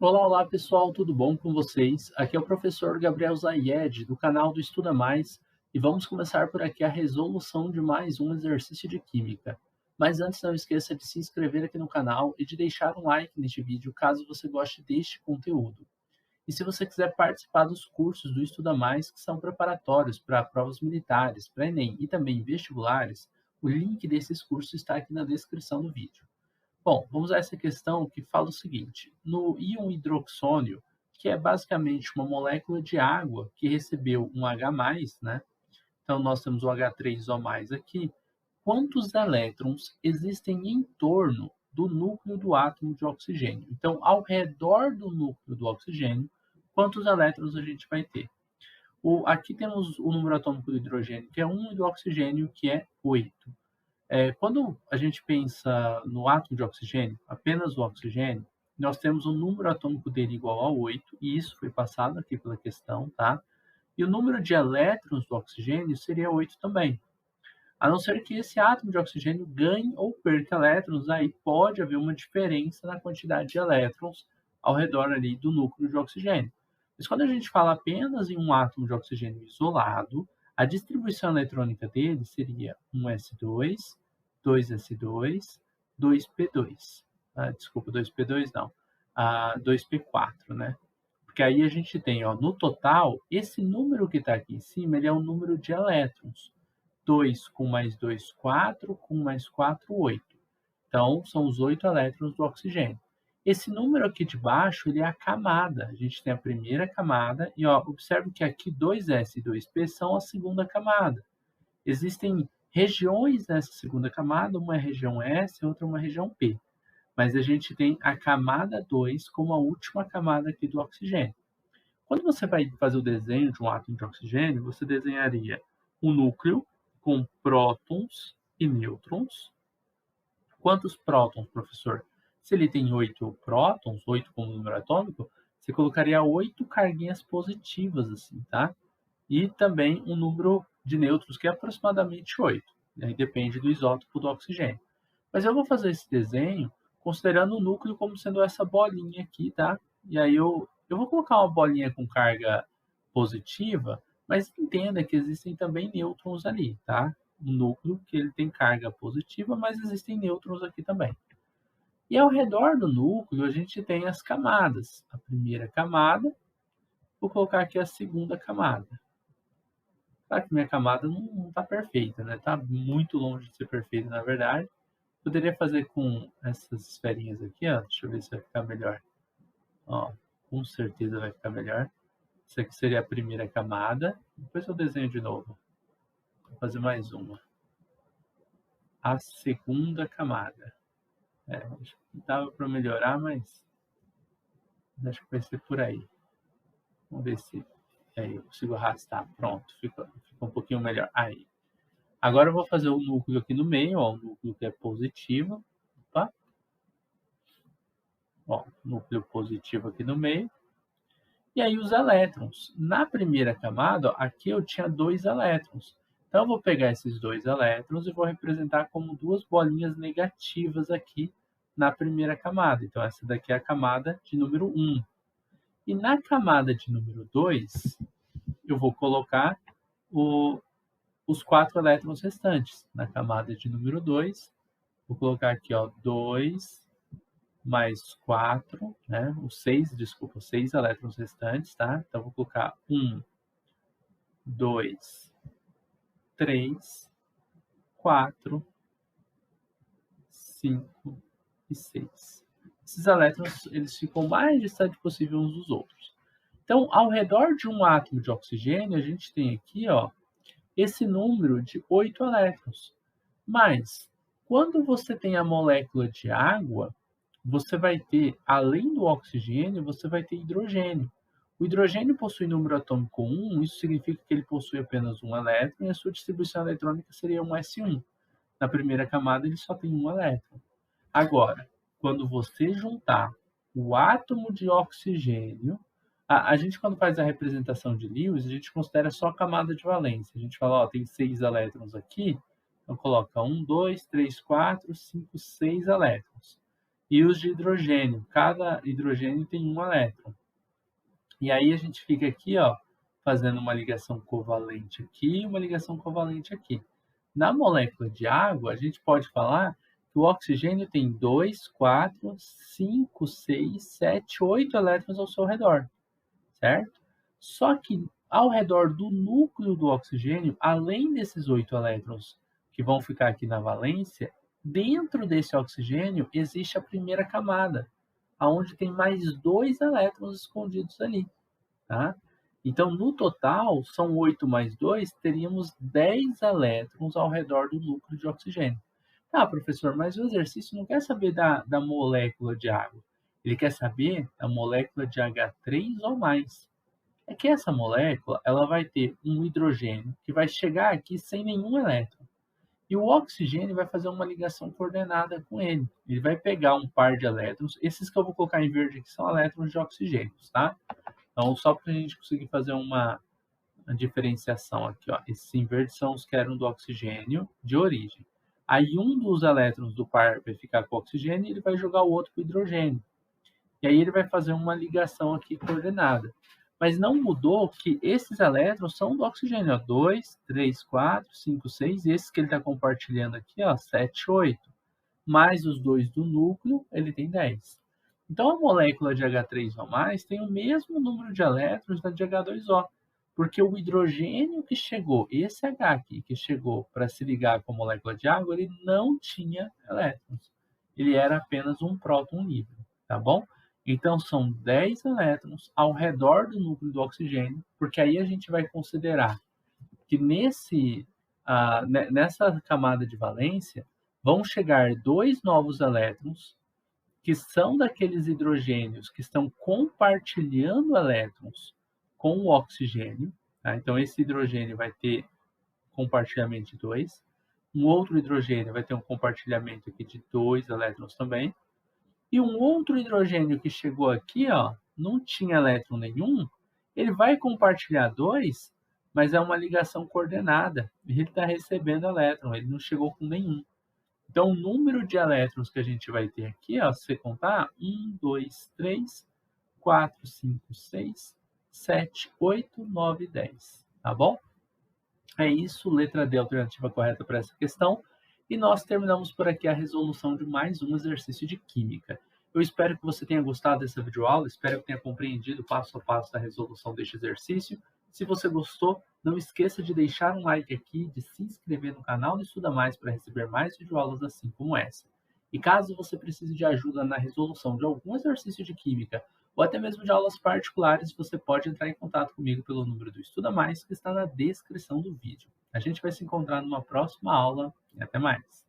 Olá, pessoal, tudo bom com vocês? Aqui é o professor Gabriel Zayed, do canal do Estuda Mais, e vamos começar por aqui a resolução de mais um exercício de química. Mas antes, não esqueça de se inscrever aqui no canal e de deixar um like neste vídeo, caso você goste deste conteúdo. E se você quiser participar dos cursos do Estuda Mais, que são preparatórios para provas militares, para Enem e também vestibulares, o link desses cursos está aqui na descrição do vídeo. Bom, vamos a essa questão que fala o seguinte: no íon hidroxônio, que é basicamente uma molécula de água que recebeu um H+, né? Então nós temos o H3O+ aqui. Quantos elétrons existem em torno do núcleo do átomo de oxigênio? Então, ao redor do núcleo do oxigênio, quantos elétrons a gente vai ter? Aqui temos o número atômico do hidrogênio, que é 1, e do oxigênio, que é 8. Quando a gente pensa no átomo de oxigênio, apenas o oxigênio, nós temos o número atômico dele igual a 8, e isso foi passado aqui pela questão, tá? E o número de elétrons do oxigênio seria 8 também. A não ser que esse átomo de oxigênio ganhe ou perca elétrons, aí pode haver uma diferença na quantidade de elétrons ao redor ali do núcleo de oxigênio. Mas quando a gente fala apenas em um átomo de oxigênio isolado, a distribuição eletrônica dele seria um S2, 2S2, 2P2. Desculpa, 2P2 não, 2P4, né? Porque aí a gente tem, ó, no total, esse número que está aqui em cima, ele é o número de elétrons. 2 com mais 2, 4, com mais 4, 8. Então, são os 8 elétrons do oxigênio. Esse número aqui de baixo, ele é a camada. A gente tem a primeira camada e, ó, observe que aqui 2S e 2P são a segunda camada. Existem regiões nessa segunda camada, uma é a região S, outra é uma região P. Mas a gente tem a camada 2 como a última camada aqui do oxigênio. Quando você vai fazer o desenho de um átomo de oxigênio, você desenharia um núcleo com prótons e nêutrons. Quantos prótons, professor? Se ele tem 8 prótons, 8 como número atômico, você colocaria 8 carguinhas positivas, assim, tá? E também um número de nêutrons, que é aproximadamente 8. Aí depende do isótopo do oxigênio. Mas eu vou fazer esse desenho considerando o núcleo como sendo essa bolinha aqui, tá? E aí eu vou colocar uma bolinha com carga positiva, mas entenda que existem também nêutrons ali, tá? O núcleo que ele tem carga positiva, mas existem nêutrons aqui também. E ao redor do núcleo a gente tem as camadas. A primeira camada, vou colocar aqui a segunda camada. Claro que minha camada não está perfeita, né? Está muito longe de ser perfeita, na verdade. Poderia fazer com essas esferinhas aqui, ó. Deixa eu ver se vai ficar melhor. Ó, com certeza vai ficar melhor. Isso aqui seria a primeira camada. Depois eu desenho de novo. Vou fazer mais uma. A segunda camada. Acho que dava para melhorar, mas acho que vai ser por aí. Vamos ver se aí eu consigo arrastar. Pronto, fica um pouquinho melhor. Aí. Agora eu vou fazer o núcleo aqui no meio, ó, o núcleo que é positivo. Opa. Ó, núcleo positivo aqui no meio. E aí os elétrons. Na primeira camada, ó, aqui eu tinha 2 elétrons. Então eu vou pegar esses 2 elétrons e vou representar como 2 bolinhas negativas aqui na primeira camada. Então essa daqui é a camada de número 1. E na camada de número 2, eu vou colocar os 4 elétrons restantes. Na camada de número 2, vou colocar aqui, ó, 2 mais 4, né? Os 6, desculpa, os 6 elétrons restantes, tá? Então, vou colocar 1, 2, 3, 4, 5 e 6. Esses elétrons, eles ficam o mais distante possível uns dos outros. Então, ao redor de um átomo de oxigênio, a gente tem aqui, ó, esse número de 8 elétrons. Mas, quando você tem a molécula de água, você vai ter, além do oxigênio, você vai ter hidrogênio. O hidrogênio possui número atômico 1, isso significa que ele possui apenas um elétron e a sua distribuição eletrônica seria um S1. Na primeira camada, ele só tem um elétron. Agora, quando você juntar o átomo de oxigênio, a gente quando faz a representação de Lewis, a gente considera só a camada de valência. A gente fala, ó, tem 6 elétrons aqui, então coloca 1, 2, 3, 4, 5, 6 elétrons. e os de hidrogênio. Cada hidrogênio tem um elétron. E aí a gente fica aqui, ó, fazendo uma ligação covalente aqui e uma ligação covalente aqui. Na molécula de água, a gente pode falar que o oxigênio tem 2, 4, 5, 6, 7, 8 elétrons ao seu redor, certo? Só que ao redor do núcleo do oxigênio, além desses 8 elétrons que vão ficar aqui na valência, dentro desse oxigênio existe a primeira camada, aonde tem mais 2 elétrons escondidos ali, tá? Então, no total, são 8 mais 2, teríamos 10 elétrons ao redor do núcleo de oxigênio. Ah, professor, mas o exercício não quer saber da molécula de água. Ele quer saber da molécula de H3 ou mais. É que essa molécula ela vai ter um hidrogênio que vai chegar aqui sem nenhum elétron. E o oxigênio vai fazer uma ligação coordenada com ele. Ele vai pegar um par de elétrons. Esses que eu vou colocar em verde aqui são elétrons de oxigênio, tá? Então, só para a gente conseguir fazer uma diferenciação aqui, ó. Esses em verde são os que eram do oxigênio de origem. Aí um dos elétrons do par vai ficar com o oxigênio e ele vai jogar o outro com o hidrogênio. E aí ele vai fazer uma ligação aqui coordenada. Mas não mudou que esses elétrons são do oxigênio, ó, 2, 3, 4, 5, 6, e esses que ele está compartilhando aqui, ó, 7, 8. Mais os dois do núcleo, ele tem 10. Então a molécula de H3O+, tem o mesmo número de elétrons da de H2O, porque o hidrogênio que chegou, esse H aqui, que chegou para se ligar com a molécula de água, ele não tinha elétrons. Ele era apenas um próton livre, tá bom? Então são 10 elétrons ao redor do núcleo do oxigênio, porque aí a gente vai considerar que nessa camada de valência vão chegar 2 novos elétrons, que são daqueles hidrogênios que estão compartilhando elétrons com o oxigênio. Tá? Então, esse hidrogênio vai ter compartilhamento de 2. Um outro hidrogênio vai ter um compartilhamento aqui de 2 elétrons também. E um outro hidrogênio que chegou aqui, ó, não tinha elétron nenhum, ele vai compartilhar 2, mas é uma ligação coordenada. Ele está recebendo elétron, ele não chegou com nenhum. Então, o número de elétrons que a gente vai ter aqui, ó, se você contar, 1, 2, 3, 4, 5, 6, 7, 8, 9, 10. Tá bom? É isso, letra D, alternativa correta para essa questão. E nós terminamos por aqui a resolução de mais um exercício de química. Eu espero que você tenha gostado dessa videoaula, espero que tenha compreendido passo a passo a resolução deste exercício. Se você gostou, não esqueça de deixar um like aqui, de se inscrever no canal do Estuda Mais para receber mais videoaulas assim como essa. E caso você precise de ajuda na resolução de algum exercício de química, ou até mesmo de aulas particulares, você pode entrar em contato comigo pelo número do Estuda Mais, que está na descrição do vídeo. A gente vai se encontrar numa próxima aula e até mais!